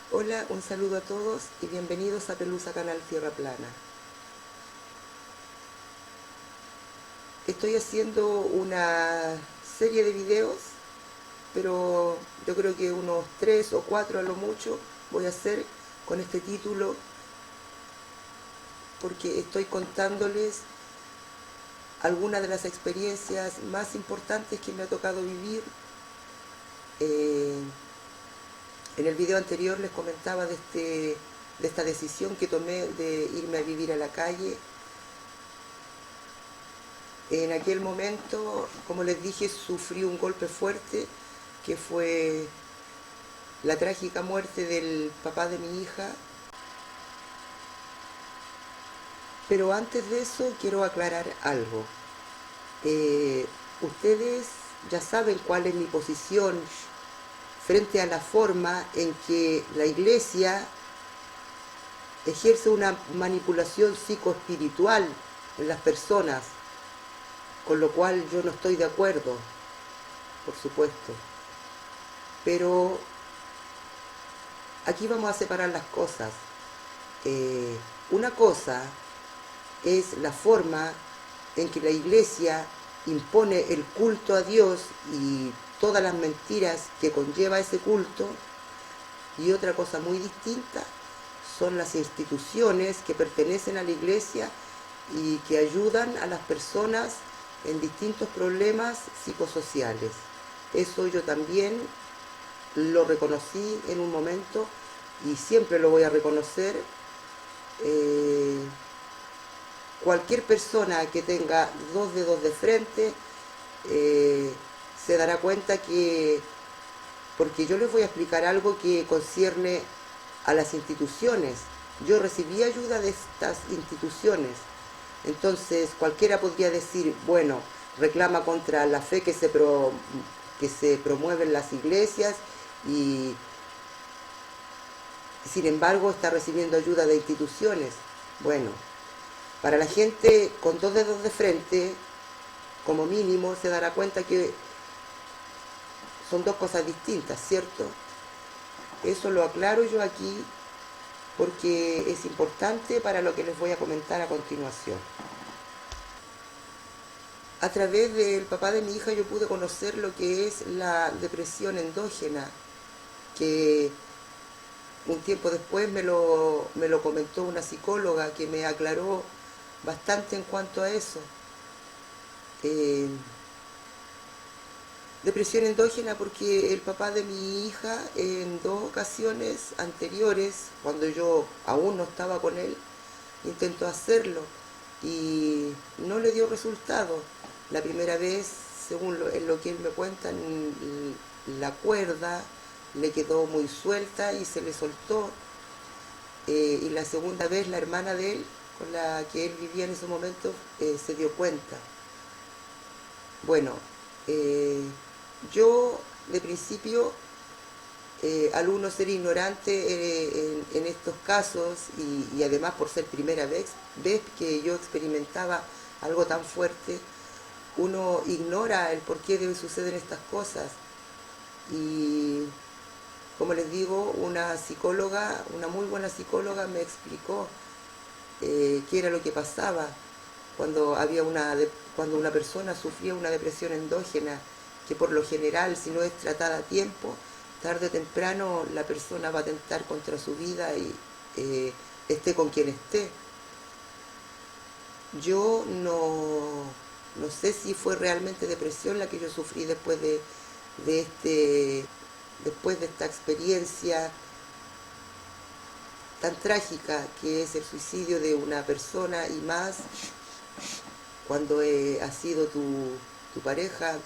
Hola, un saludo a todos y bienvenidos a Pelusa Canal Tierra Plana. Estoy haciendo una serie de videos, pero yo creo que unos 3 o 4 a lo mucho voy a hacer con este título, porque estoy contándoles algunas de las experiencias más importantes que me ha tocado vivir. En el video anterior les comentaba de esta decisión que tomé de irme a vivir a la calle. En aquel momento, como les dije, sufrí un golpe fuerte, que fue la trágica muerte del papá de mi hija. Pero antes de eso quiero aclarar algo. Ustedes ya saben cuál es mi posición frente a la forma en que la Iglesia ejerce una manipulación psicoespiritual en las personas, con lo cual yo no estoy de acuerdo, por supuesto. Pero aquí vamos a separar las cosas. Una cosa es la forma en que la Iglesia impone el culto a Dios y todas las mentiras que conlleva ese culto, y otra cosa muy distinta son las instituciones que pertenecen a la Iglesia y que ayudan a las personas en distintos problemas psicosociales. Eso yo también lo reconocí en un momento y siempre lo voy a reconocer. Cualquier persona que tenga 2 dedos de frente se dará cuenta que, porque yo les voy a explicar algo que concierne a las instituciones. Yo recibí ayuda de estas instituciones. Entonces cualquiera podría decir, bueno, reclama contra la fe que se promueve en las iglesias y sin embargo está recibiendo ayuda de instituciones. Bueno, para la gente con 2 dedos de frente, como mínimo, se dará cuenta que son 2 cosas distintas, ¿cierto? Eso lo aclaro yo aquí porque es importante para lo que les voy a comentar a continuación. A través del papá de mi hija yo pude conocer lo que es la depresión endógena, que un tiempo después me lo comentó una psicóloga que me aclaró bastante en cuanto a eso. Depresión endógena porque el papá de mi hija en 2 ocasiones anteriores, cuando yo aún no estaba con él, intentó hacerlo y no le dio resultado. La primera vez, según lo que él me cuenta, la cuerda le quedó muy suelta y se le soltó. Y la segunda vez la hermana de él, con la que él vivía en ese momento, se dio cuenta. Bueno, yo de principio, al uno ser ignorante en estos casos y además por ser primera vez que yo experimentaba algo tan fuerte, uno ignora el por qué deben suceder estas cosas. Y como les digo, una psicóloga, una muy buena psicóloga, me explicó qué era lo que pasaba cuando cuando una persona sufría una depresión endógena, que por lo general, si no es tratada a tiempo, tarde o temprano la persona va a atentar contra su vida y esté con quien esté. Yo no sé si fue realmente depresión la que yo sufrí después después de esta experiencia tan trágica que es el suicidio de una persona, y más cuando ha sido tu pareja.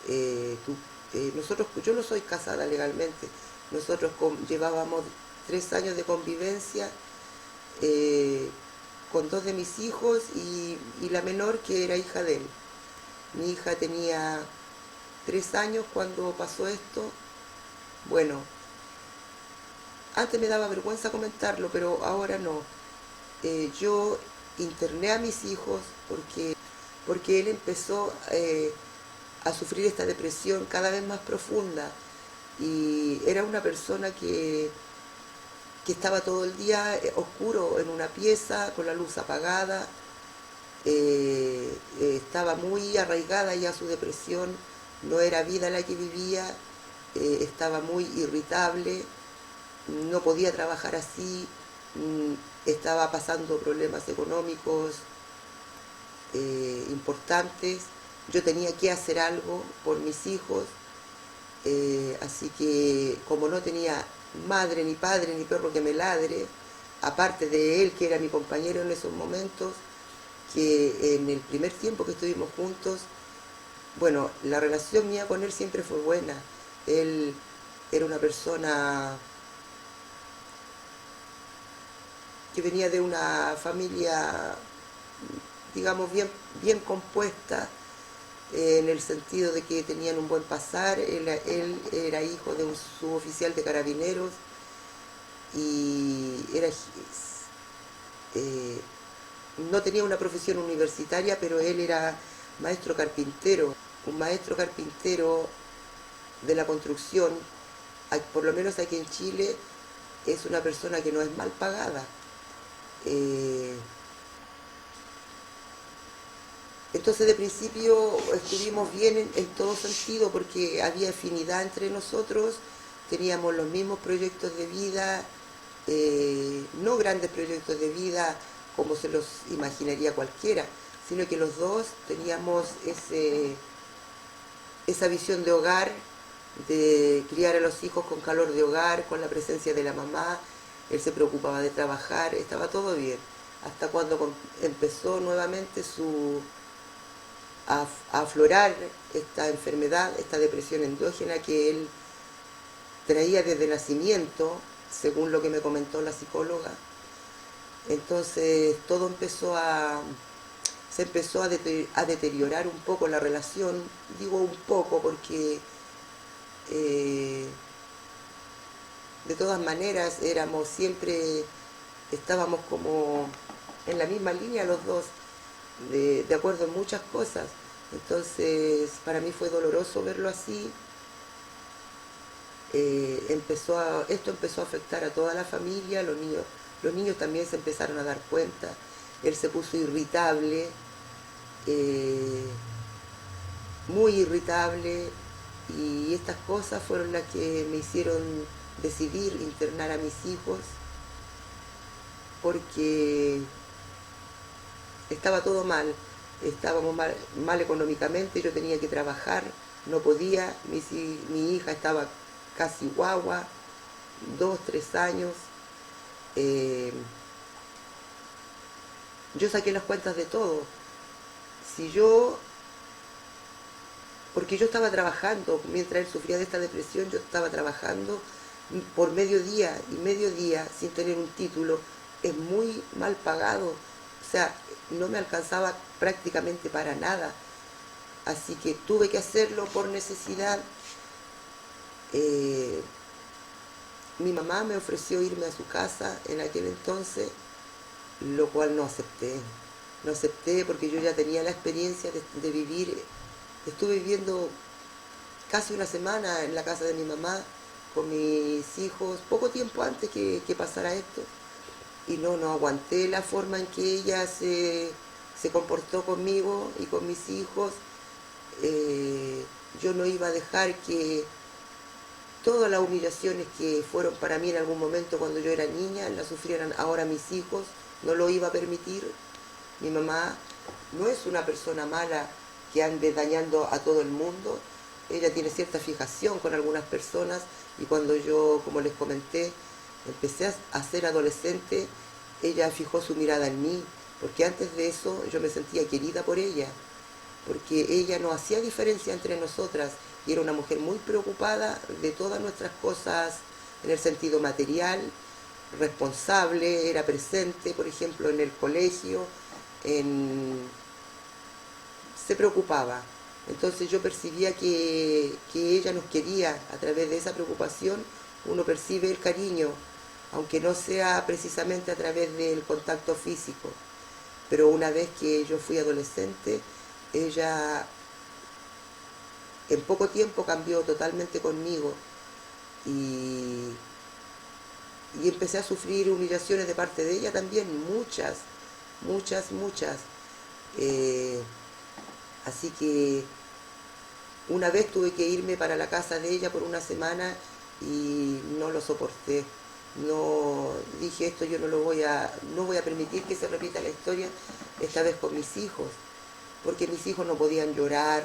Yo no soy casada legalmente, nosotros llevábamos 3 años de convivencia con 2 de mis hijos y la menor, que era hija de él. Mi hija tenía 3 años cuando pasó esto. Bueno, antes me daba vergüenza comentarlo, pero ahora no. Yo interné a mis hijos porque él empezó a sufrir esta depresión cada vez más profunda, y era una persona que que estaba todo el día oscuro en una pieza, con la luz apagada. Estaba muy arraigada ya su depresión, no era vida la que vivía, estaba muy irritable, no podía trabajar así, estaba pasando problemas económicos importantes, yo tenía que hacer algo por mis hijos, así que como no tenía madre, ni padre, ni perro que me ladre, aparte de él que era mi compañero en esos momentos, que en el primer tiempo que estuvimos juntos, bueno, la relación mía con él siempre fue buena. Él era una persona que venía de una familia, digamos, bien compuesta, en el sentido de que tenían un buen pasar. Él era hijo de un suboficial de carabineros y eh, no tenía una profesión universitaria, pero él era maestro carpintero, un maestro carpintero de la construcción, por lo menos aquí en Chile, es una persona que no es mal pagada. Eh, entonces de principio estuvimos bien en todo sentido porque había afinidad entre nosotros, teníamos los mismos proyectos de vida, no grandes proyectos de vida como se los imaginaría cualquiera, sino que los dos teníamos esa visión de hogar, de criar a los hijos con calor de hogar, con la presencia de la mamá. Él se preocupaba de trabajar, estaba todo bien, hasta cuando empezó nuevamente a aflorar esta enfermedad, esta depresión endógena que él traía desde nacimiento, según lo que me comentó la psicóloga. Entonces todo se empezó a deteriorar un poco la relación, digo un poco porque de todas maneras estábamos como en la misma línea los dos, de acuerdo en muchas cosas. Entonces para mí fue doloroso verlo así. Esto empezó a afectar a toda la familia, los niños también se empezaron a dar cuenta, él se puso irritable, muy irritable, y estas cosas fueron las que me hicieron decidir internar a mis hijos, porque estaba todo mal, estábamos mal económicamente, yo tenía que trabajar, no podía, mi hija estaba casi guagua, 2, 3 años. Yo saqué las cuentas de todo. Si yo, porque yo estaba trabajando, mientras él sufría de esta depresión, yo estaba trabajando por mediodía, y mediodía sin tener un título es muy mal pagado, o sea, no me alcanzaba prácticamente para nada, así que tuve que hacerlo por necesidad. Mi mamá me ofreció irme a su casa en aquel entonces, lo cual no acepté. No acepté porque yo ya tenía la experiencia de vivir. Estuve viviendo casi una semana en la casa de mi mamá con mis hijos, poco tiempo antes que pasara esto. Y no aguanté la forma en que ella se comportó conmigo y con mis hijos. Yo no iba a dejar que todas las humillaciones que fueron para mí en algún momento cuando yo era niña, las sufrieran ahora mis hijos, no lo iba a permitir. Mi mamá no es una persona mala que ande dañando a todo el mundo, ella tiene cierta fijación con algunas personas, y cuando yo, como les comenté, empecé a ser adolescente, ella fijó su mirada en mí, porque antes de eso yo me sentía querida por ella, porque ella no hacía diferencia entre nosotras y era una mujer muy preocupada de todas nuestras cosas en el sentido material, responsable, era presente, por ejemplo, en el colegio, se preocupaba. Entonces yo percibía que ella nos quería. A través de esa preocupación uno percibe el cariño, aunque no sea precisamente a través del contacto físico. Pero una vez que yo fui adolescente, ella en poco tiempo cambió totalmente conmigo, y y empecé a sufrir humillaciones de parte de ella también, muchas, muchas, muchas. Eh, Así que una vez tuve que irme para la casa de ella por una semana y no lo soporté. No dije esto, yo no voy a permitir que se repita la historia esta vez con mis hijos, porque mis hijos no podían llorar,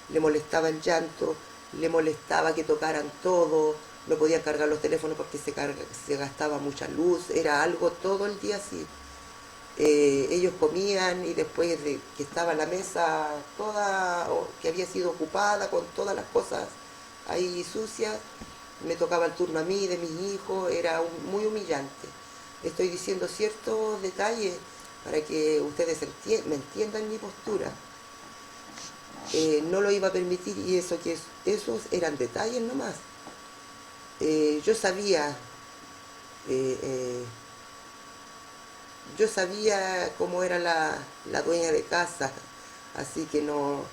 le molestaba el llanto, le molestaba que tocaran todo, no podían cargar los teléfonos porque se gastaba mucha luz, era algo todo el día así. Ellos comían y después de que estaba la mesa toda, que había sido ocupada con todas las cosas ahí sucias, me tocaba el turno a mí, de mis hijos, era muy humillante. Estoy diciendo ciertos detalles para que ustedes me entiendan mi postura. No lo iba a permitir y esos eran detalles nomás. Yo sabía eh, eh, yo sabía cómo era la dueña de casa, así que no,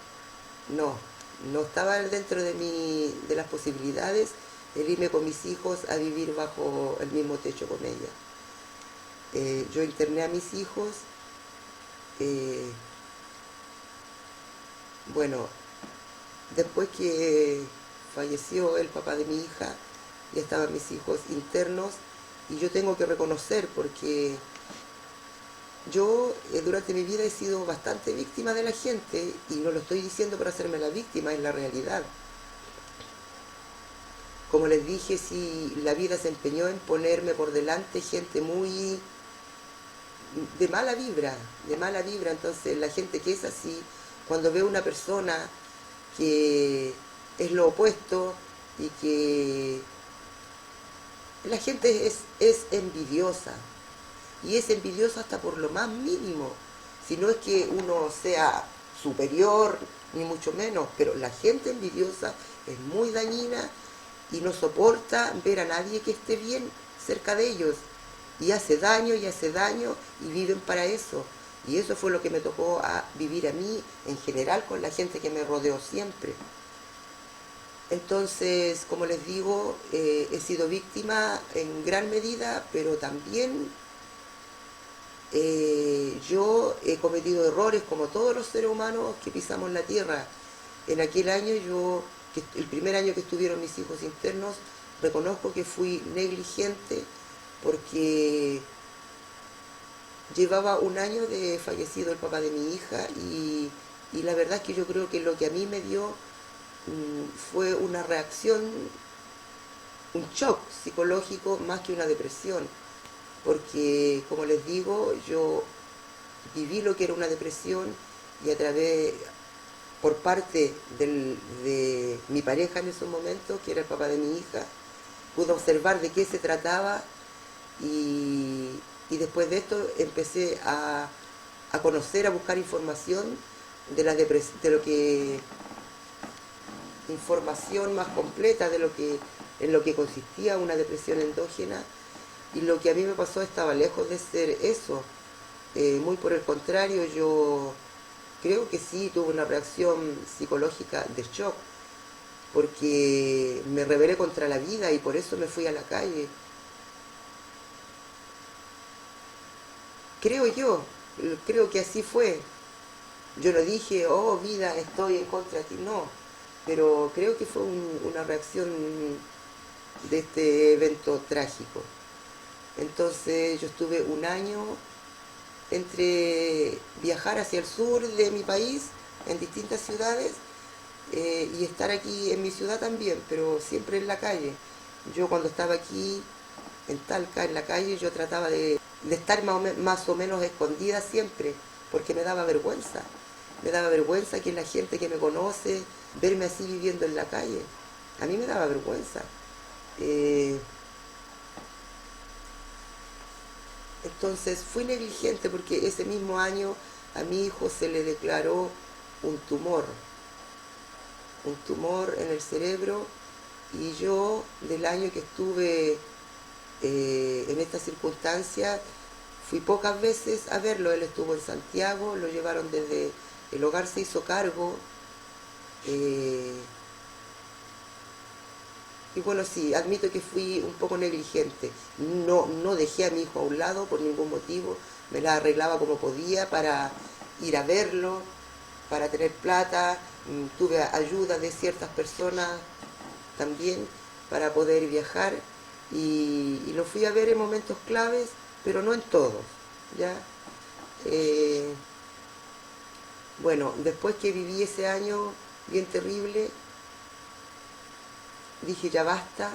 no estaba dentro de las posibilidades el irme con mis hijos a vivir bajo el mismo techo con ella. Yo interné a mis hijos, eh, bueno, después que falleció el papá de mi hija, ya estaban mis hijos internos y yo tengo que reconocer porque yo durante mi vida he sido bastante víctima de la gente y no lo estoy diciendo para hacerme la víctima, es la realidad. Como les dije, si la vida se empeñó en ponerme por delante gente muy de mala vibra, entonces la gente que es así, cuando ve una persona que es lo opuesto y que la gente es envidiosa, y es envidioso hasta por lo más mínimo, si no es que uno sea superior, ni mucho menos, pero la gente envidiosa es muy dañina y no soporta ver a nadie que esté bien cerca de ellos, y hace daño y viven para eso. Y eso fue lo que me tocó vivir a mí en general con la gente que me rodeó siempre. Entonces, como les digo, he sido víctima en gran medida, pero también yo he cometido errores como todos los seres humanos que pisamos la tierra. En aquel año el primer año que estuvieron mis hijos internos, reconozco que fui negligente porque llevaba un año de fallecido el papá de mi hija y la verdad es que yo creo que lo que a mí me dio fue una reacción, un shock psicológico más que una depresión, porque como les digo, yo viví lo que era una depresión y por parte de mi pareja en esos momentos, que era el papá de mi hija, pude observar de qué se trataba y después de esto empecé a conocer, a buscar información de lo que información más completa en lo que consistía una depresión endógena, y lo que a mí me pasó estaba lejos de ser eso. Muy por el contrario, yo creo que sí tuve una reacción psicológica de shock, porque me rebelé contra la vida y por eso me fui a la calle. Creo que así fue. Yo no dije, oh vida, estoy en contra de ti, no, pero creo que fue una reacción de este evento trágico. Entonces yo estuve un año entre viajar hacia el sur de mi país, en distintas ciudades, y estar aquí en mi ciudad también, pero siempre en la calle. Yo cuando estaba aquí, en Talca, en la calle, yo trataba de estar más o menos escondida siempre, porque me daba vergüenza. Me daba vergüenza que la gente que me conoce, verme así viviendo en la calle. A mí me daba vergüenza. Entonces fui negligente porque ese mismo año a mi hijo se le declaró un tumor en el cerebro, y yo del año que estuve en esta circunstancia fui pocas veces a verlo. Él estuvo en Santiago, lo llevaron desde el hogar, se hizo cargo, Y bueno, sí, admito que fui un poco negligente. No dejé a mi hijo a un lado por ningún motivo. Me la arreglaba como podía para ir a verlo, para tener plata. Tuve ayuda de ciertas personas también para poder viajar. Y lo fui a ver en momentos claves, pero no en todos. ¿Ya? Eh, bueno, después que viví ese año bien terrible, dije ya basta.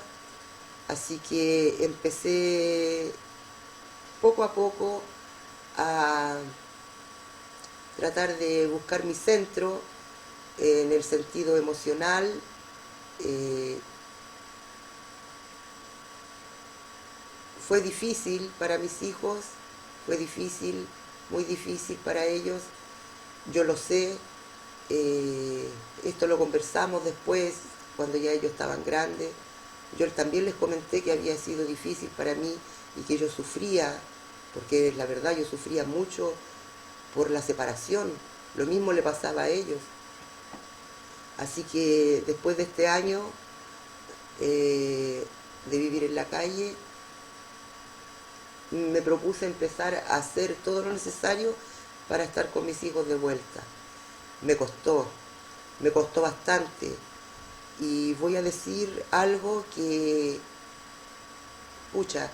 Así que empecé poco a poco a tratar de buscar mi centro en el sentido emocional. Eh, Fue difícil para mis hijos, fue difícil, muy difícil para ellos, yo lo sé. Esto lo conversamos después, cuando ya ellos estaban grandes. Yo también les comenté que había sido difícil para mí y que yo sufría, porque la verdad yo sufría mucho por la separación. Lo mismo le pasaba a ellos. Así que después de este año de vivir en la calle, me propuse empezar a hacer todo lo necesario para estar con mis hijos de vuelta. Me costó, me costó bastante. Y voy a decir algo que, pucha,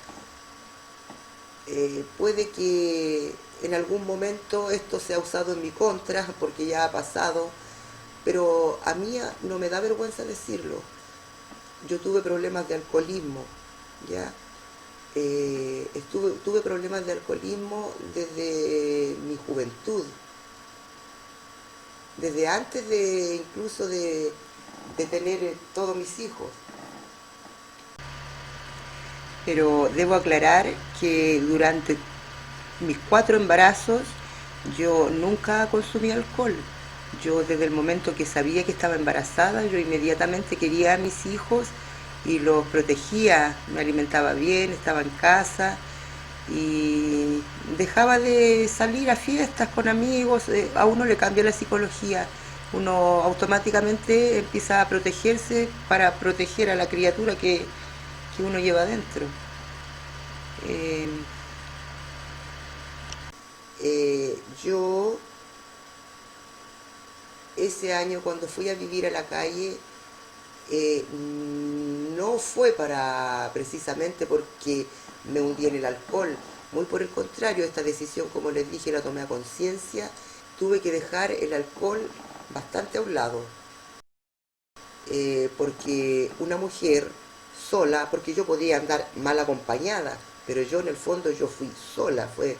puede que en algún momento esto sea usado en mi contra, porque ya ha pasado, pero a mí no me da vergüenza decirlo. Yo tuve problemas de alcoholismo, ¿ya? Tuve problemas de alcoholismo desde mi juventud, desde antes de incluso de tener todos mis hijos. Pero debo aclarar que durante mis 4 embarazos yo nunca consumí alcohol. Yo desde el momento que sabía que estaba embarazada, yo inmediatamente quería a mis hijos y los protegía, me alimentaba bien, estaba en casa y dejaba de salir a fiestas con amigos. A uno le cambia la psicología, uno automáticamente empieza a protegerse para proteger a la criatura que uno lleva dentro. Eh, yo ese año cuando fui a vivir a la calle, no fue para precisamente porque me hundí en el alcohol, muy por el contrario. Esta decisión, como les dije, la tomé a conciencia. Tuve que dejar el alcohol bastante a un lado, porque una mujer sola, porque yo podía andar mal acompañada, pero yo en el fondo yo fui sola, fue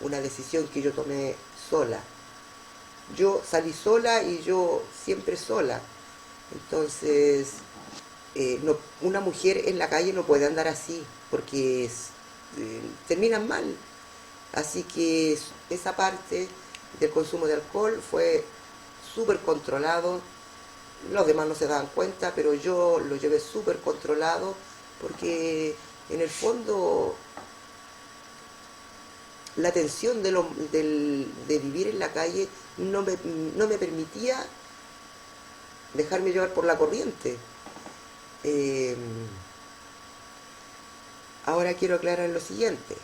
una decisión que yo tomé sola. Yo salí sola y yo siempre sola. Entonces, una mujer en la calle no puede andar así, porque terminan mal. Así que esa parte del consumo de alcohol fue súper controlado. Los demás no se daban cuenta, pero yo lo llevé súper controlado, porque en el fondo la tensión de vivir en la calle no me permitía dejarme llevar por la corriente. Eh, Ahora quiero aclarar lo siguiente.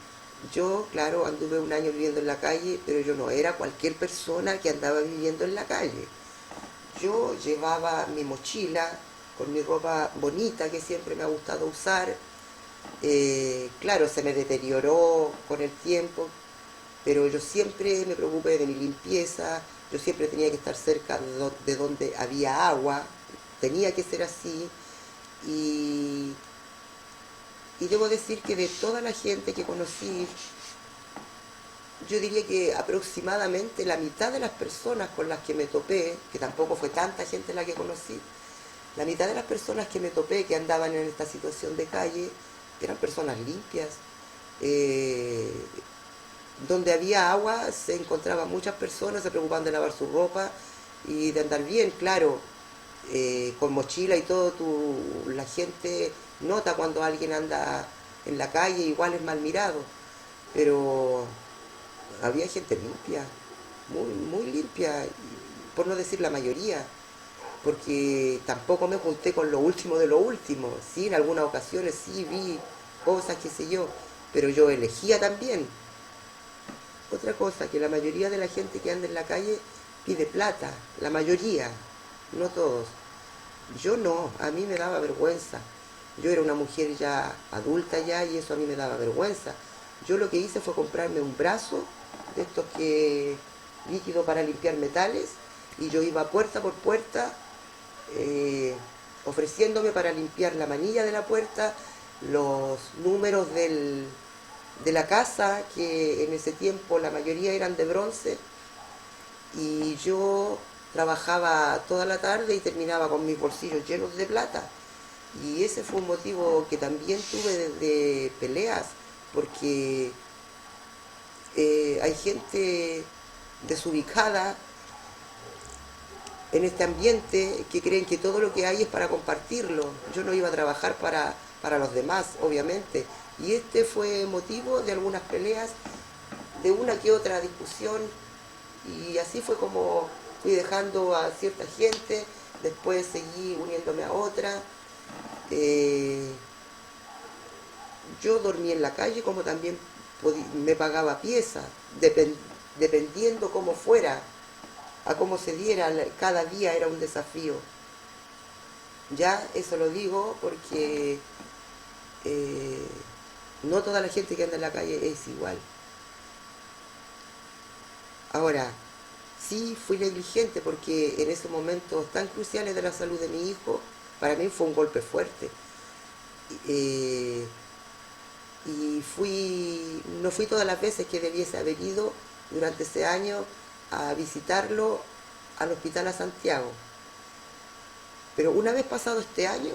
Yo, claro, anduve un año viviendo en la calle, pero yo no era cualquier persona que andaba viviendo en la calle. Yo llevaba mi mochila con mi ropa bonita que siempre me ha gustado usar. Claro, se me deterioró con el tiempo, pero yo siempre me preocupé de mi limpieza. Yo siempre tenía que estar cerca de donde había agua, tenía que ser así. Y, y debo decir que de toda la gente que conocí, yo diría que aproximadamente la mitad de las personas con las que me topé, que tampoco fue tanta gente la que conocí, la mitad de las personas que me topé que andaban en esta situación de calle eran personas limpias. Eh, Donde había agua se encontraban muchas personas, se preocupaban de lavar su ropa y de andar bien, claro. Con mochila y todo, la gente nota cuando alguien anda en la calle, igual es mal mirado, pero había gente limpia, muy limpia, por no decir la mayoría. porque tampoco me junté con lo último de lo último. Sí, en algunas ocasiones sí vi cosas, qué sé yo, pero yo elegía también. Otra cosa, que la mayoría de la gente que anda en la calle pide plata, la mayoría, no todos. Yo no, a mí me daba vergüenza. Yo era una mujer ya adulta ya y eso a mí me daba vergüenza. Yo lo que hice fue comprarme un brazo de estos que líquido para limpiar metales y yo iba puerta por puerta eh, ofreciéndome para limpiar la manilla de la puerta, los números de la casa, que en ese tiempo la mayoría eran de bronce, y yo trabajaba toda la tarde y terminaba con mis bolsillos llenos de plata. Y ese fue un motivo que también tuve de peleas, porque hay gente desubicada en este ambiente que creen que todo lo que hay es para compartirlo. Yo no iba a trabajar para los demás, obviamente. Y este fue motivo de algunas peleas, de una que otra discusión, y así fue como fui dejando a cierta gente, después seguí uniéndome a otra. Eh, yo dormí en la calle como también me pagaba pieza, dependiendo cómo fuera, a cómo se diera, cada día era un desafío. Ya eso lo digo porque eh, no toda la gente que anda en la calle es igual. Ahora, sí fui negligente porque en esos momentos tan cruciales de la salud de mi hijo, para mí fue un golpe fuerte. Eh, y no fui todas las veces que debiese haber ido durante ese año a visitarlo al hospital a Santiago. Pero una vez pasado este año,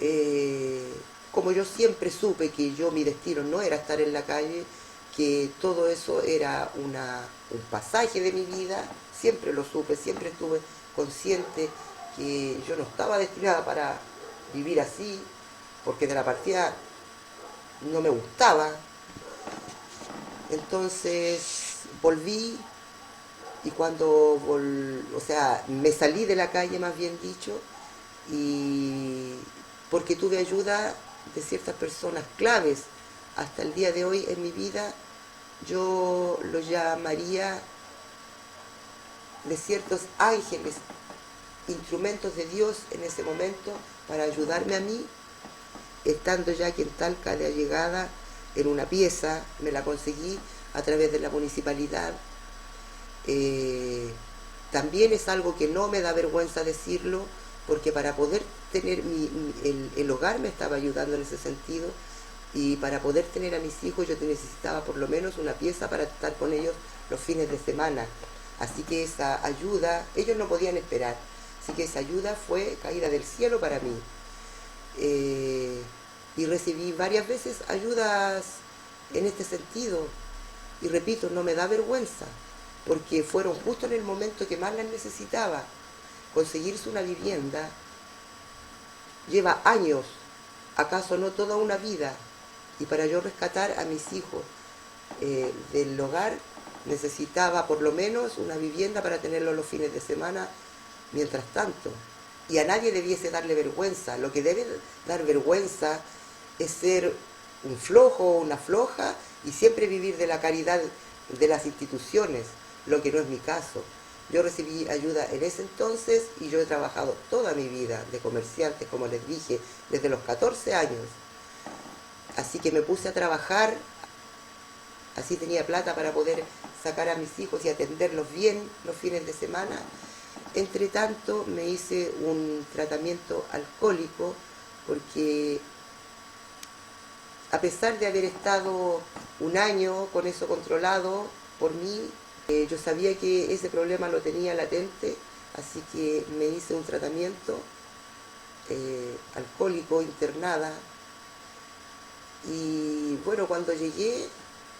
eh, como yo siempre supe que mi destino no era estar en la calle, que todo eso era un pasaje de mi vida, siempre lo supe, siempre estuve consciente que yo no estaba destinada para vivir así, porque de la partida no me gustaba. Entonces volví y o sea, me salí de la calle, más bien dicho, y porque tuve ayuda de ciertas personas claves hasta el día de hoy en mi vida. Yo lo llamaría de ciertos ángeles, instrumentos de Dios en ese momento para ayudarme a mí, estando ya aquí en Talca de allegada en una pieza. Me la conseguí a través de la municipalidad. También es algo que no me da vergüenza decirlo, porque para poder tener el hogar me estaba ayudando en ese sentido, y para poder tener a mis hijos yo necesitaba por lo menos una pieza para estar con ellos los fines de semana. Así que esa ayuda, ellos no podían esperar, así que esa ayuda fue caída del cielo para mí. Y recibí varias veces ayudas en este sentido, y repito, no me da vergüenza, porque fueron justo en el momento que más las necesitaba. Conseguirse una vivienda lleva años, acaso no toda una vida, y para yo rescatar a mis hijos del hogar necesitaba por lo menos una vivienda para tenerlos los fines de semana mientras tanto. Y a nadie debiese darle vergüenza. Lo que debe dar vergüenza es ser un flojo o una floja y siempre vivir de la caridad de las instituciones, lo que no es mi caso. Yo recibí ayuda en ese entonces y yo he trabajado toda mi vida de comerciante, como les dije, desde los 14 años. Así que me puse a trabajar, así tenía plata para poder sacar a mis hijos y atenderlos bien los fines de semana. Entre tanto me hice un tratamiento alcohólico, porque a pesar de haber estado un año con eso controlado por mí, yo sabía que ese problema lo tenía latente, así que me hice un tratamiento alcohólico, internada. Y bueno, cuando llegué,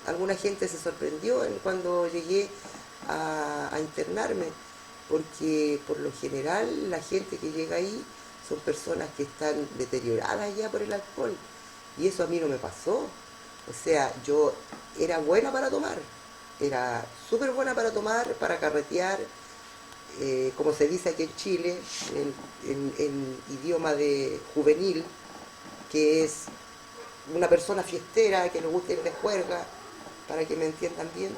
alguna gente se sorprendió cuando llegué a internarme, porque por lo general la gente que llega ahí son personas que están deterioradas ya por el alcohol, y eso a mí no me pasó. O sea, yo era buena para tomar, era súper buena para tomar, para carretear, como se dice aquí en Chile, en idioma de juvenil, que es una persona fiestera, que le gusta ir de juerga, para que me entiendan bien,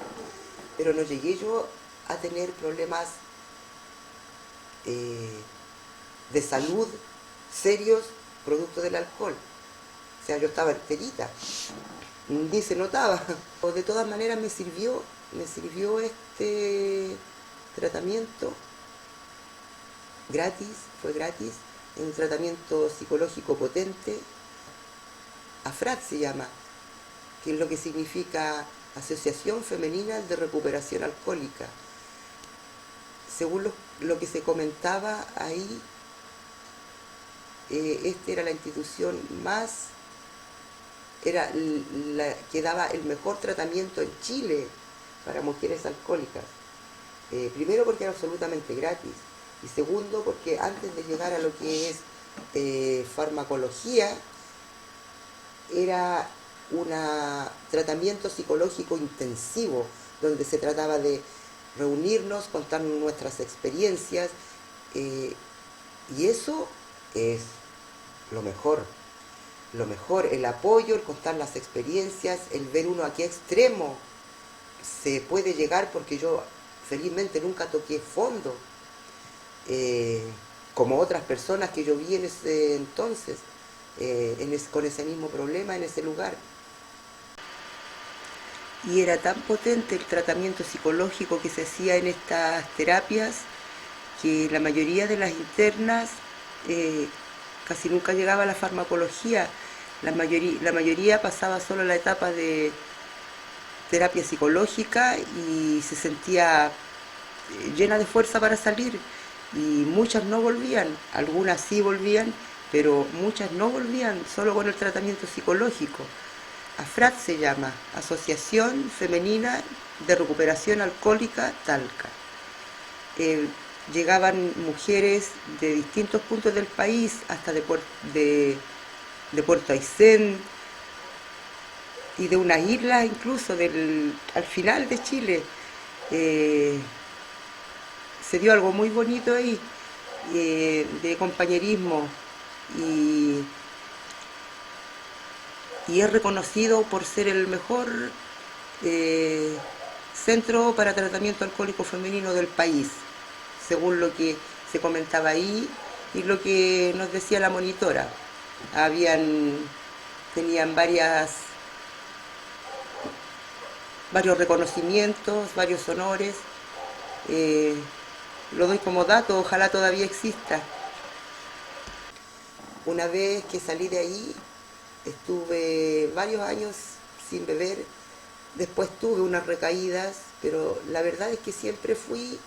pero no llegué yo a tener problemas de salud serios producto del alcohol. O sea, yo estaba enterita, ni se notaba. De todas maneras me sirvió este tratamiento gratis, fue gratis, un tratamiento psicológico potente. AFRAT se llama, que es lo que significa Asociación Femenina de Recuperación Alcohólica. Según lo que se comentaba ahí, esta era la institución era la que daba el mejor tratamiento en Chile para mujeres alcohólicas. Primero porque era absolutamente gratis, y segundo porque antes de llegar a lo que es farmacología, era un tratamiento psicológico intensivo, donde se trataba de reunirnos, contar nuestras experiencias, y eso es lo mejor, el apoyo, el contar las experiencias, el ver uno a qué extremo se puede llegar, porque yo felizmente nunca toqué fondo, como otras personas que yo vi en ese entonces, con ese mismo problema en ese lugar. Y era tan potente el tratamiento psicológico que se hacía en estas terapias, que la mayoría de las internas casi nunca llegaba a la farmacología. La mayoría pasaba solo la etapa de terapia psicológica y se sentía llena de fuerza para salir, y muchas no volvían, algunas sí volvían, pero muchas no volvían solo con el tratamiento psicológico. AFRAT se llama, Asociación Femenina de Recuperación Alcohólica Talca. Llegaban mujeres de distintos puntos del país, hasta de Puerto Aysén, y de unas islas incluso al final de Chile. Se dio algo muy bonito ahí, de compañerismo, y es reconocido por ser el mejor centro para tratamiento alcohólico femenino del país, según lo que se comentaba ahí y lo que nos decía la monitora. Tenían varios reconocimientos, varios honores. Lo doy como dato, ojalá todavía exista. Una vez que salí de ahí, estuve varios años sin beber. Después tuve unas recaídas, pero la verdad es que siempre fui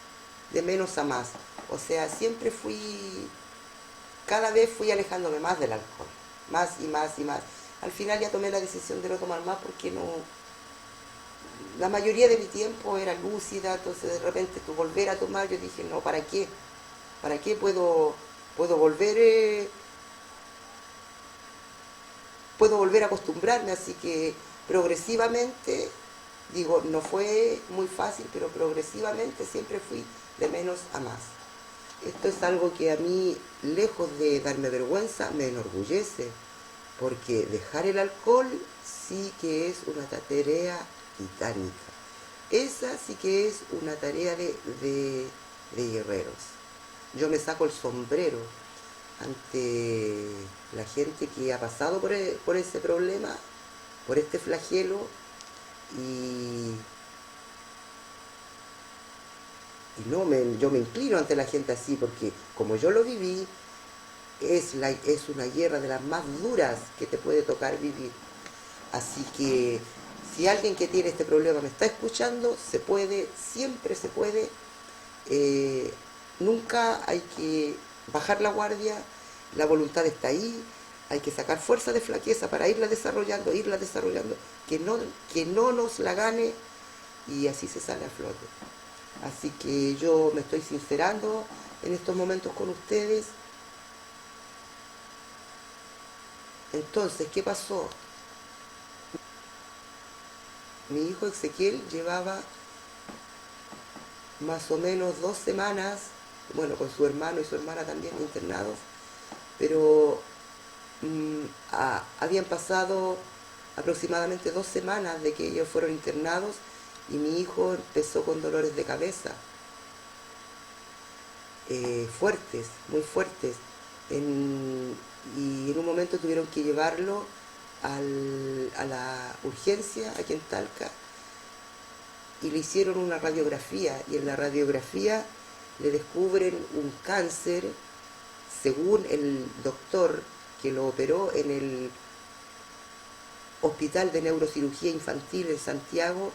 de menos a más. O sea, cada vez fui alejándome más del alcohol, más y más y más. Al final ya tomé la decisión de no tomar más, porque la mayoría de mi tiempo era lúcida. Entonces de repente volver a tomar, yo dije, no, ¿para qué? ¿Para qué puedo volver? Puedo volver a acostumbrarme, así que progresivamente, digo, no fue muy fácil, pero progresivamente siempre fui de menos a más. Esto es algo que a mí, lejos de darme vergüenza, me enorgullece, porque dejar el alcohol sí que es una tarea titánica. Esa sí que es una tarea de guerreros. Yo me saco el sombrero ante la gente que ha pasado por ese problema, por este flagelo, y yo me inclino ante la gente así, porque como yo lo viví, es una guerra de las más duras que te puede tocar vivir. Así que si alguien que tiene este problema me está escuchando, se puede, siempre se puede. Nunca hay que bajar la guardia, la voluntad está ahí, hay que sacar fuerza de flaqueza para irla desarrollando, que no nos la gane, y así se sale a flote. Así que yo me estoy sincerando en estos momentos con ustedes. Entonces, ¿qué pasó? Mi hijo Ezequiel llevaba más o menos 2 semanas, bueno, con su hermano y su hermana también internados, pero habían pasado aproximadamente 2 semanas de que ellos fueron internados y mi hijo empezó con dolores de cabeza, fuertes, muy fuertes, y en un momento tuvieron que llevarlo a la urgencia aquí en Talca y le hicieron una radiografía, y en la radiografía le descubren un cáncer, según el doctor que lo operó en el Hospital de Neurocirugía Infantil en Santiago.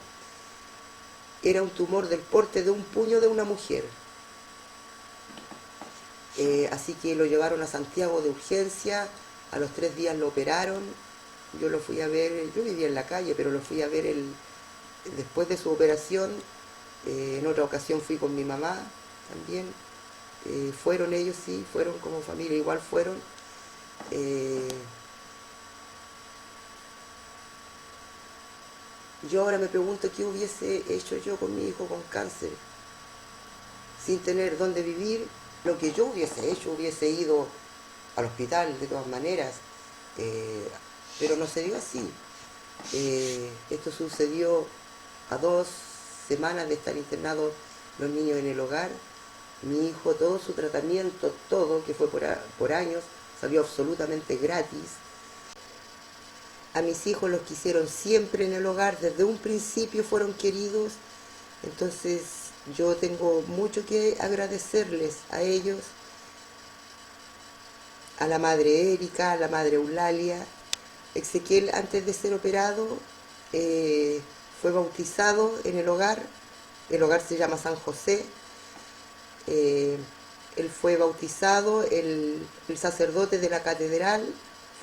Era un tumor del porte de un puño de una mujer. Así que lo llevaron a Santiago de urgencia, a los 3 días lo operaron, yo lo fui a ver, yo vivía en la calle, pero lo fui a ver después de su operación. En otra ocasión fui con mi mamá también, fueron ellos, sí, fueron como familia, igual fueron. Yo ahora me pregunto qué hubiese hecho yo con mi hijo con cáncer, sin tener dónde vivir. Lo que yo hubiese hecho, hubiese ido al hospital de todas maneras, pero no se dio así. Esto sucedió a 2 semanas de estar internados los niños en el hogar. Mi hijo, todo su tratamiento, todo, que fue por años, salió absolutamente gratis. A mis hijos los quisieron siempre en el hogar, desde un principio fueron queridos, entonces yo tengo mucho que agradecerles a ellos, a la madre Erika, a la madre Eulalia. Ezequiel, antes de ser operado, fue bautizado en el hogar se llama San José. Él fue bautizado, el sacerdote de la catedral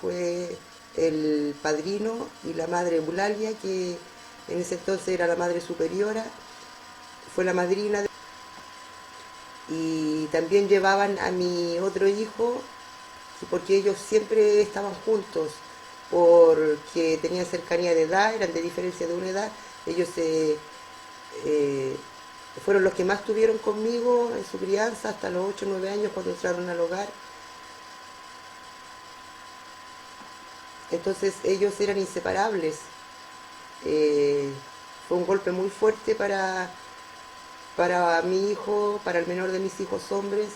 fue el padrino, y la madre Eulalia, que en ese entonces era la madre superiora, fue la madrina. Y también llevaban a mi otro hijo, porque ellos siempre estaban juntos, porque tenían cercanía de edad, eran de diferencia de una edad. Ellos fueron los que más tuvieron conmigo en su crianza hasta los 8 o 9 años, cuando entraron al hogar. Entonces ellos eran inseparables. Fue un golpe muy fuerte para mi hijo, para el menor de mis hijos hombres,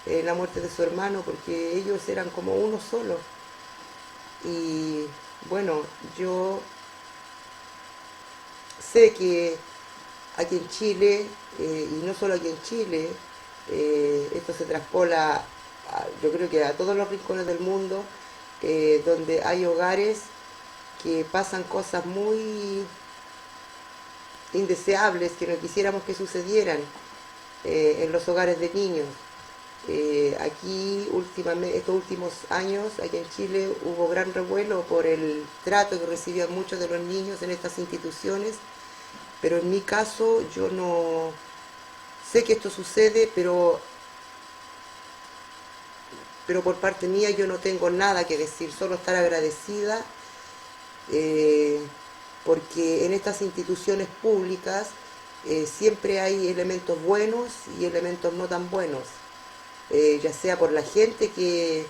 la muerte de su hermano, porque ellos eran como uno solo. Y bueno, yo sé que aquí en Chile, y no solo aquí en Chile, esto se traspola, yo creo que a todos los rincones del mundo, donde hay hogares que pasan cosas muy indeseables que no quisiéramos que sucedieran en los hogares de niños. Aquí estos últimos años, aquí en Chile, hubo gran revuelo por el trato que recibían muchos de los niños en estas instituciones, pero en mi caso yo no sé que esto sucede, pero por parte mía yo no tengo nada que decir, solo estar agradecida, porque en estas instituciones públicas siempre hay elementos buenos y elementos no tan buenos, ya sea por la gente que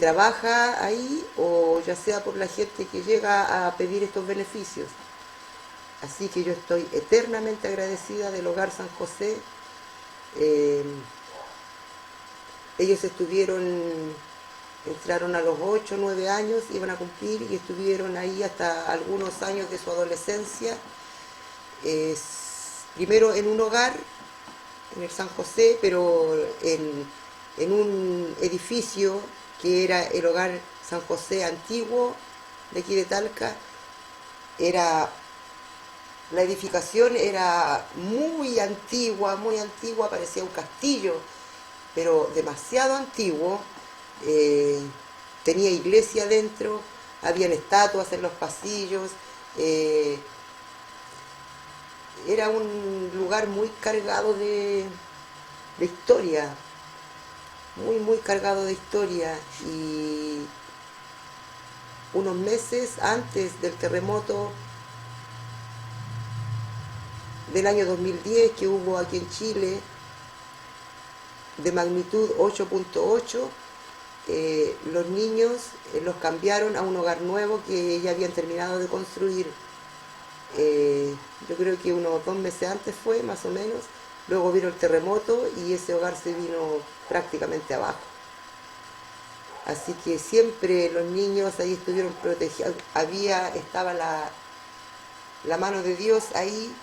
trabaja ahí, o ya sea por la gente que llega a pedir estos beneficios. Así que yo estoy eternamente agradecida del Hogar San José. Ellos entraron a los 8 o 9 años, iban a cumplir, y estuvieron ahí hasta algunos años de su adolescencia. Primero en un hogar, en el San José, pero en un edificio que era el Hogar San José antiguo de aquí de Talca. La edificación era muy antigua, parecía un castillo, pero demasiado antiguo. Tenía iglesia dentro, habían estatuas en los pasillos. Era un lugar muy cargado de historia, muy cargado de historia. Y unos meses antes del terremoto, del año 2010 que hubo aquí en Chile, de magnitud 8.8, los niños los cambiaron a un hogar nuevo que ya habían terminado de construir. Yo creo que unos 2 meses antes fue, más o menos. Luego vino el terremoto y ese hogar se vino prácticamente abajo. Así que siempre los niños ahí estuvieron protegidos. Estaba la mano de Dios ahí,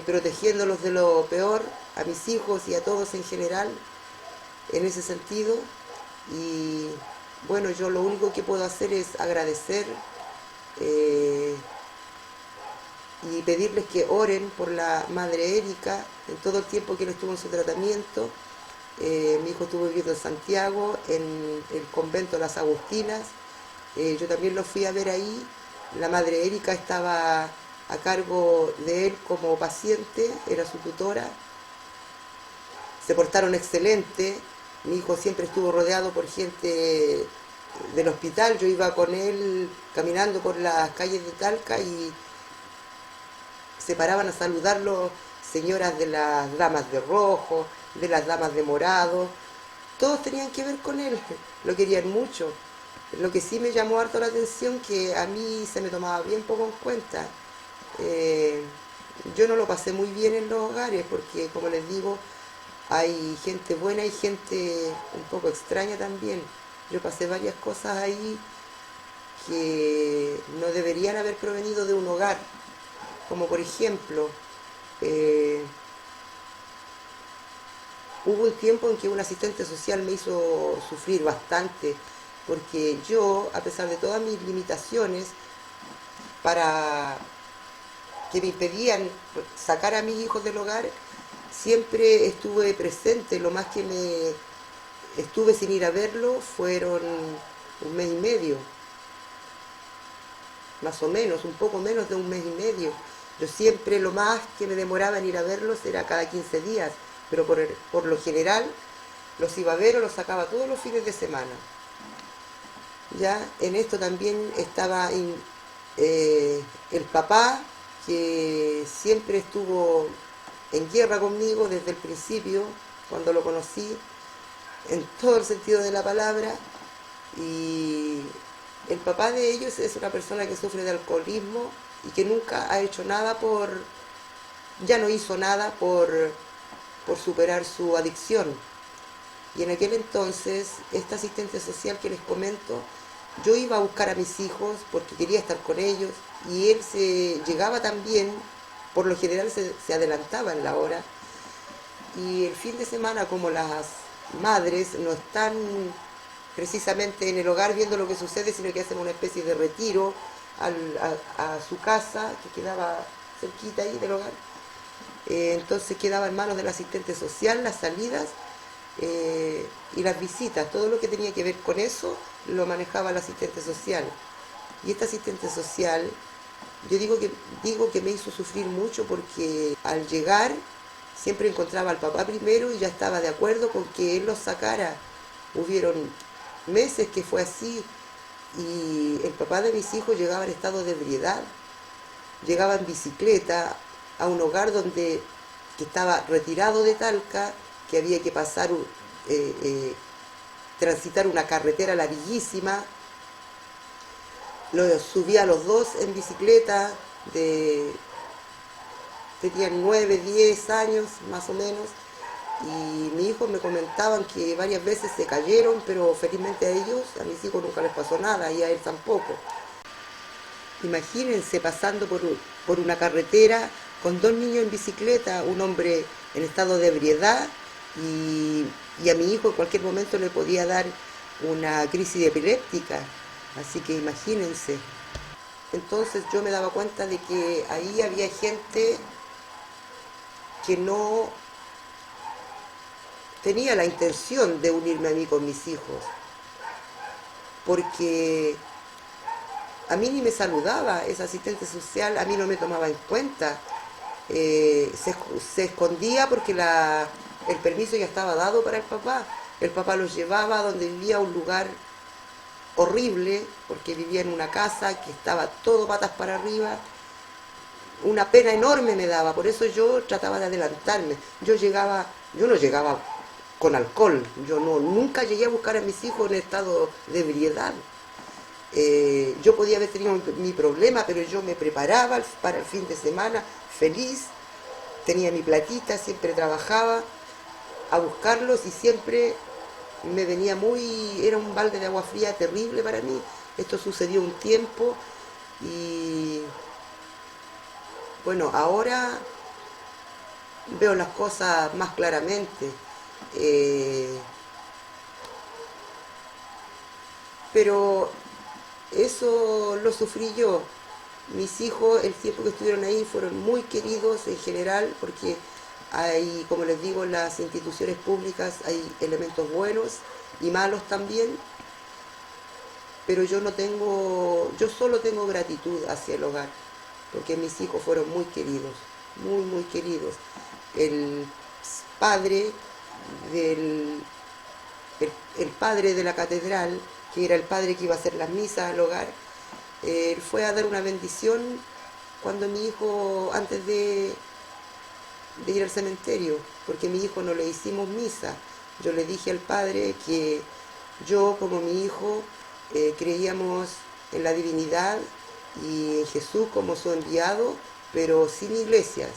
protegiéndolos de lo peor, a mis hijos y a todos en general, en ese sentido. Y bueno, yo lo único que puedo hacer es agradecer y pedirles que oren por la madre Erika en todo el tiempo que él estuvo en su tratamiento. Mi hijo estuvo viviendo en Santiago, en el convento de las Agustinas. Yo también lo fui a ver ahí. La madre Erika estaba a cargo de él como paciente, era su tutora. Se portaron excelente. Mi hijo siempre estuvo rodeado por gente del hospital. Yo iba con él caminando por las calles de Talca y se paraban a saludarlo señoras de las damas de rojo, de las damas de morado. Todos tenían que ver con él, lo querían mucho. Lo que sí me llamó harto la atención, que a mí se me tomaba bien poco en cuenta. Yo no lo pasé muy bien en los hogares porque, como les digo, hay gente buena y gente un poco extraña también. Yo pasé varias cosas ahí que no deberían haber provenido de un hogar, como por ejemplo, hubo un tiempo en que un asistente social me hizo sufrir bastante, porque yo, a pesar de todas mis limitaciones, para que me impedían sacar a mis hijos del hogar, siempre estuve presente. Lo más que me estuve sin ir a verlo fueron 1 mes y medio, más o menos, un poco menos de 1 mes y medio. Yo siempre, lo más que me demoraba en ir a verlos era cada 15 días, pero por lo general los iba a ver o los sacaba todos los fines de semana. Ya en esto también estaba el papá, que siempre estuvo en guerra conmigo desde el principio, cuando lo conocí, en todo el sentido de la palabra. Y el papá de ellos es una persona que sufre de alcoholismo y que nunca ha hecho nada ya no hizo nada por superar su adicción. Y en aquel entonces, esta asistente social que les comento, yo iba a buscar a mis hijos porque quería estar con ellos, y él llegaba también, por lo general se adelantaba en la hora, y el fin de semana, como las madres no están precisamente en el hogar viendo lo que sucede, sino que hacen una especie de retiro a su casa, que quedaba cerquita ahí del hogar, entonces quedaba en manos del asistente social las salidas y las visitas. Todo lo que tenía que ver con eso lo manejaba el asistente social. Y este asistente social, yo digo que me hizo sufrir mucho, porque al llegar siempre encontraba al papá primero y ya estaba de acuerdo con que él los sacara. Hubieron meses que fue así, y el papá de mis hijos llegaba en estado de ebriedad, llegaba en bicicleta a un hogar que estaba retirado de Talca, que había que transitar una carretera larguísima. Los subía a los dos en bicicleta, tenían 9, 10 años más o menos, y mis hijos me comentaban que varias veces se cayeron, pero felizmente a mis hijos nunca les pasó nada, y a él tampoco. Imagínense pasando por una carretera con 2 niños en bicicleta, un hombre en estado de ebriedad, y a mi hijo en cualquier momento le podía dar una crisis epiléptica. Así que imagínense. Entonces yo me daba cuenta de que ahí había gente que no tenía la intención de unirme a mí con mis hijos, porque a mí ni me saludaba esa asistente social, a mí no me tomaba en cuenta. Se escondía porque el permiso ya estaba dado para el papá. El papá los llevaba a donde vivía, un lugar horrible, porque vivía en una casa que estaba todo patas para arriba. una pena enorme me daba, por eso yo trataba de adelantarme. Yo no llegaba con alcohol, nunca llegué a buscar a mis hijos en estado de ebriedad. Yo podía haber tenido mi problema, pero yo me preparaba para el fin de semana feliz, tenía mi platita, siempre trabajaba a buscarlos y siempre me venía era un balde de agua fría terrible para mí. Esto sucedió un tiempo y bueno, ahora veo las cosas más claramente. Pero eso lo sufrí yo. Mis hijos, el tiempo que estuvieron ahí, fueron muy queridos en general, porque hay, como les digo, en las instituciones públicas hay elementos buenos y malos también, pero yo solo tengo gratitud hacia el hogar, porque mis hijos fueron muy queridos, muy, muy queridos. El padre del, el padre de la catedral, que era el padre que iba a hacer las misas al hogar, él fue a dar una bendición cuando mi hijo, antes de ir al cementerio, porque a mi hijo no le hicimos misa. Yo le dije al padre que yo, como mi hijo, creíamos en la divinidad y en Jesús como su enviado, pero sin iglesias.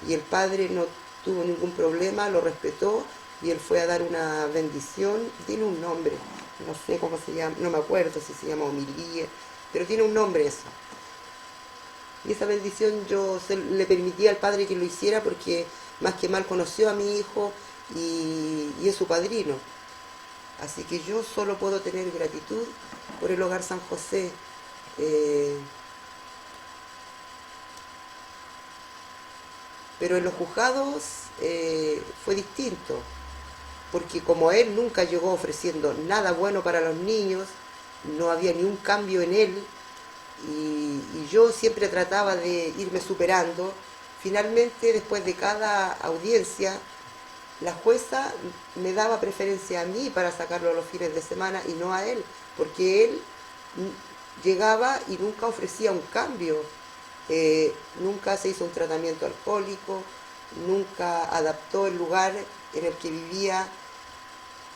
Y el padre no tuvo ningún problema, lo respetó y él fue a dar una bendición. Tiene un nombre, no sé cómo se llama, no me acuerdo si se llama homilía, pero tiene un nombre eso. Y esa bendición le permití al padre que lo hiciera porque más que mal conoció a mi hijo y es su padrino. Así que yo solo puedo tener gratitud por el Hogar San José. Pero en los juzgados fue distinto, porque como él nunca llegó ofreciendo nada bueno para los niños, no había ni un cambio en él, y yo siempre trataba de irme superando. Finalmente, después de cada audiencia, la jueza me daba preferencia a mí para sacarlo los fines de semana y no a él, porque él llegaba y nunca ofrecía un cambio. Nunca se hizo un tratamiento alcohólico, nunca adaptó el lugar en el que vivía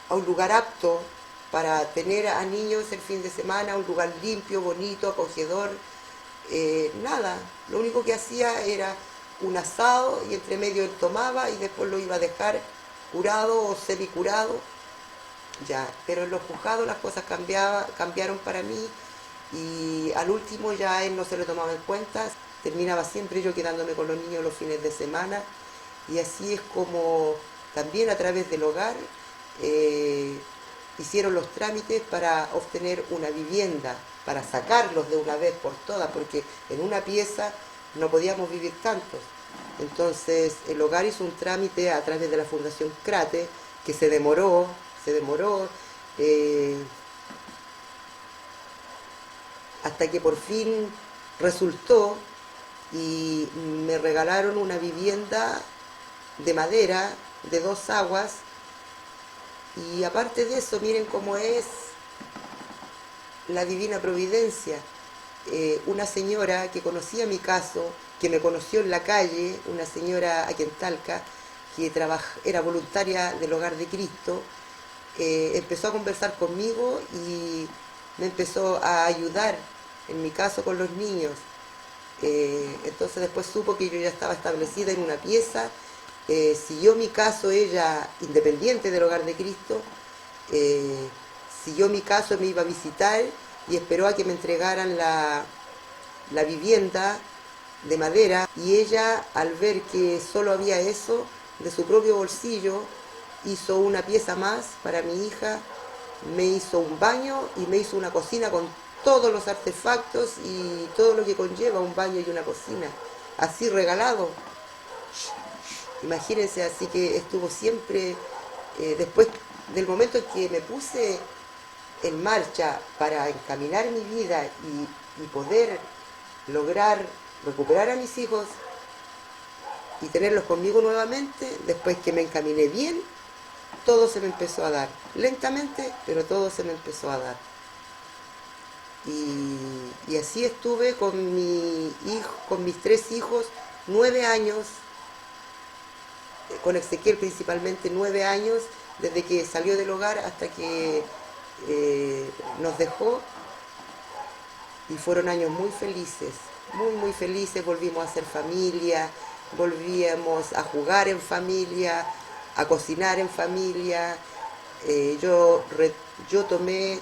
a un lugar apto para tener a niños el fin de semana, un lugar limpio, bonito, acogedor. Nada, lo único que hacía era un asado y entre medio él tomaba y después lo iba a dejar curado o semicurado. Ya, pero en los juzgados las cosas cambiaron para mí y al último ya a él no se le tomaba en cuenta, terminaba siempre yo quedándome con los niños los fines de semana y así es como también a través del hogar hicieron los trámites para obtener una vivienda, para sacarlos de una vez por todas, porque en una pieza no podíamos vivir tantos. Entonces el hogar hizo un trámite a través de la Fundación Crate, que se demoró, hasta que por fin resultó y me regalaron una vivienda de madera de 2 aguas. Y aparte de eso, miren cómo es la divina providencia. Una señora que conocía mi caso, que me conoció en la calle, una señora aquí en Talca, que era voluntaria del Hogar de Cristo, empezó a conversar conmigo y me empezó a ayudar, en mi caso con los niños. Entonces después supo que yo ya estaba establecida en una pieza, siguió mi caso ella, independiente del Hogar de Cristo, siguió mi caso, me iba a visitar y esperó a que me entregaran la vivienda de madera, y ella, al ver que solo había eso, de su propio bolsillo hizo una pieza más para mi hija, me hizo un baño y me hizo una cocina con todos los artefactos y todo lo que conlleva un baño y una cocina, así regalado. Imagínense, así que estuvo siempre, después del momento en que me puse en marcha para encaminar mi vida y poder lograr recuperar a mis hijos y tenerlos conmigo nuevamente, después que me encaminé bien, todo se me empezó a dar, lentamente, pero todo se me empezó a dar. Y Y así estuve con con mis 3 hijos, 9 años, con Ezequiel principalmente 9 años, desde que salió del hogar hasta que nos dejó, y fueron años muy felices, volvimos a ser familia, volvíamos a jugar en familia, a cocinar en familia. Yo tomé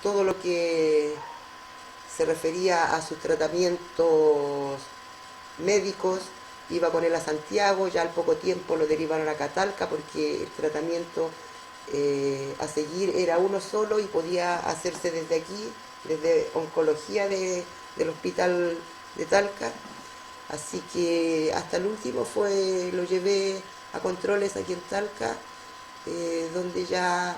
todo lo que se refería a sus tratamientos médicos, iba con él a Santiago, ya al poco tiempo lo derivaron a Catalca porque el tratamiento a seguir era uno solo y podía hacerse desde aquí, desde oncología del hospital de Talca. Así que hasta el último lo llevé a controles aquí en Talca, donde ya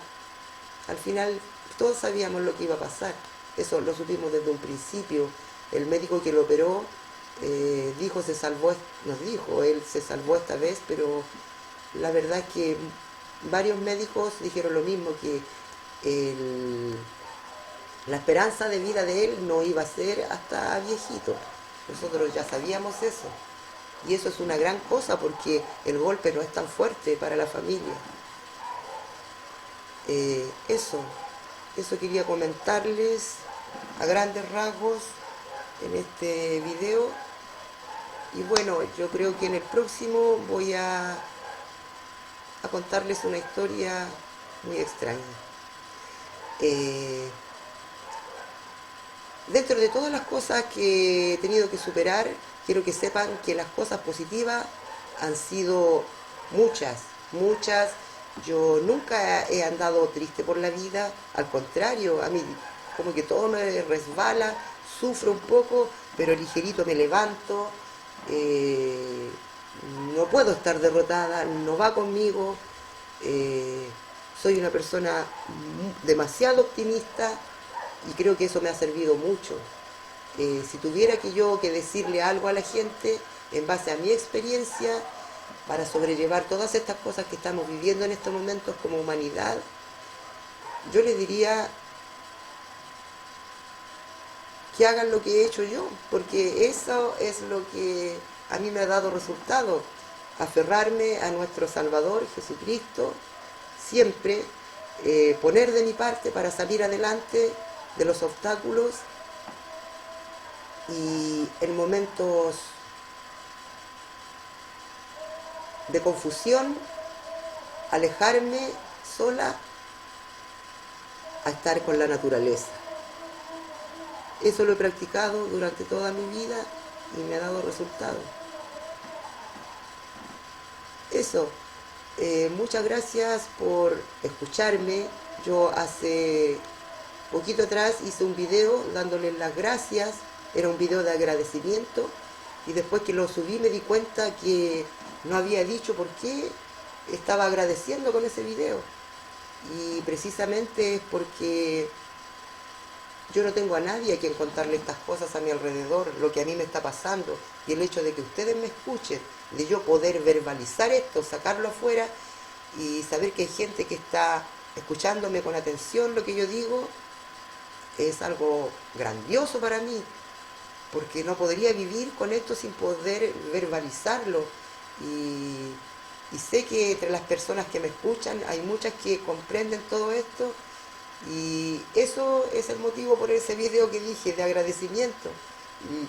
al final todos sabíamos lo que iba a pasar. Eso lo supimos desde un principio. El médico que lo operó dijo, él se salvó esta vez, pero la verdad es que varios médicos dijeron lo mismo, que la esperanza de vida de él no iba a ser hasta viejito. Nosotros ya sabíamos eso. Y eso es una gran cosa porque el golpe no es tan fuerte para la familia. Eso quería comentarles a grandes rasgos en este video. Y bueno, yo creo que en el próximo voy a contarles una historia muy extraña. Dentro de todas las cosas que he tenido que superar, quiero que sepan que las cosas positivas han sido muchas. Yo nunca he andado triste por la vida, al contrario, a mí como que todo me resbala, sufro un poco, pero ligerito me levanto. No puedo estar derrotada, no va conmigo. Soy una persona demasiado optimista y creo que eso me ha servido mucho. Si tuviera que decirle algo a la gente en base a mi experiencia para sobrellevar todas estas cosas que estamos viviendo en estos momentos como humanidad, yo les diría que hagan lo que he hecho yo, porque eso es lo que a mí me ha dado resultado, aferrarme a nuestro Salvador Jesucristo, siempre poner de mi parte para salir adelante de los obstáculos, y en momentos de confusión alejarme sola a estar con la naturaleza. Eso lo he practicado durante toda mi vida y me ha dado resultados. Eso, muchas gracias por escucharme. Yo hace poquito atrás hice un video dándoles las gracias, era un video de agradecimiento, y después que lo subí me di cuenta que no había dicho por qué estaba agradeciendo con ese video. Y precisamente es porque yo no tengo a nadie a quien contarle estas cosas a mi alrededor, lo que a mí me está pasando, y el hecho de que ustedes me escuchen, de yo poder verbalizar esto, sacarlo afuera y saber que hay gente que está escuchándome con atención lo que yo digo, es algo grandioso para mí, porque no podría vivir con esto sin poder verbalizarlo. Y sé que entre las personas que me escuchan hay muchas que comprenden todo esto, y eso es el motivo por ese video que dije de agradecimiento,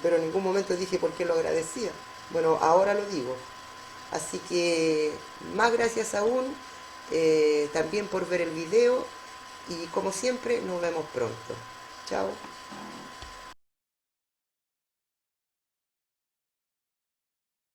pero en ningún momento dije por qué lo agradecía. Bueno, ahora lo digo. Así que más gracias aún, también por ver el video, y como siempre nos vemos pronto. Chao.